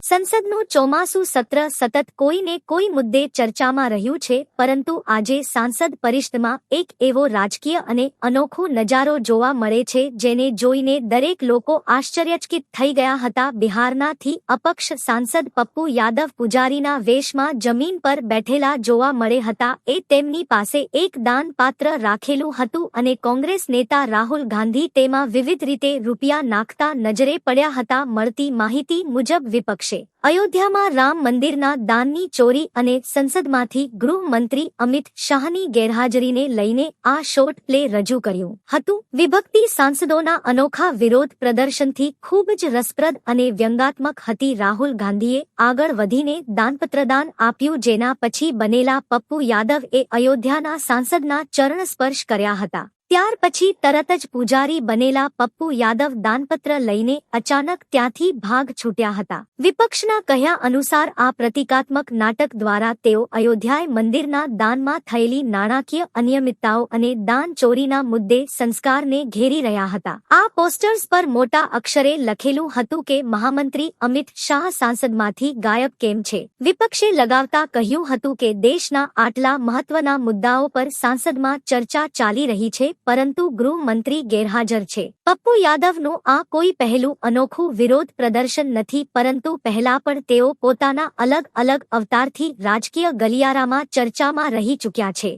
સંસદનું ચોમાસું સત્ર સતત કોઈને કોઈ મુદ્દે ચર્ચામાં રહ્યું છે, પરંતુ આજે સાંસદ પરિષદમાં એક એવો રાજકીય અને અનોખો નજારો જોવા મળે છે જેને જોઈને દરેક લોકો આશ્ચર્યચકિત થઈ ગયા હતા. બિહારનાથી અપક્ષ સાંસદ પપ્પુ યાદવ પૂજારીના વેશમાં જમીન પર બેઠેલા જોવા મળે હતા. તેમની પાસે એક દાનપાત્ર રાખેલું હતું અને કોંગ્રેસ નેતા રાહુલ ગાંધી તેમાં વિવિધ રીતે રૂપિયા નાખતા નજરે પડ્યા હતા. મળતી માહિતી મુજબ વિપક્ષે અયોધ્યામાં રામ મંદિરના દાનની ચોરી અને સંસદમાંથી ગૃહમંત્રી અમિત શાહની ગેરહાજરીને લઈને આ શોર્ટ પ્લે રજૂ કર્યું હતું. વિભક્તિ સાંસદોના અનોખા વિરોધ પ્રદર્શનથી ખૂબ જ રસપ્રદ અને વ્યંગાત્મક હતી. રાહુલ ગાંધીએ આગળ વધીને દાનપત્રદાન આપ્યું, જેના પછી બનેલા પપ્પુ યાદવે અયોધ્યાના સાંસદના ચરણ સ્પર્શ કર્યા હતા. ત્યાર પછી તરત જ પૂજારી બનેલા પપ્પુ યાદવ દાનપત્ર લઈને અચાનક ત્યાંથી ભાગ છૂટ્યા હતા. વિપક્ષના કહ્યા અનુસાર આ પ્રતિકાત્મક નાટક દ્વારા તેઓ અયોધ્યાએ મંદિરના દાનમાં થયેલી નાણાકીય અનિયમિતતાઓ અને દાન ચોરીના મુદ્દે સંસ્કારને ઘેરી રહ્યા હતા. આ પોસ્ટર્સ પર મોટા અક્ષરે લખેલું હતું કે મહામંત્રી અમિત શાહ સાંસદમાંથી ગાયબ કેમ છે. વિપક્ષે લગાવતા કહ્યું હતું કે દેશના આટલા મહત્વના મુદ્દાઓ પર સાંસદમાં ચર્ચા ચાલી રહી છે, પરંતુ ગૃહમંત્રી ગેરહાજર છે. પપ્પુ યાદવનું આ કોઈ પહેલું અનોખું વિરોધ પ્રદર્શન નથી, પરંતુ પહેલા પણ તેઓ પોતાના અલગ અલગ અવતારથી રાજકીય ગલિયારામાં ચર્ચામાં રહી ચૂક્યા છે.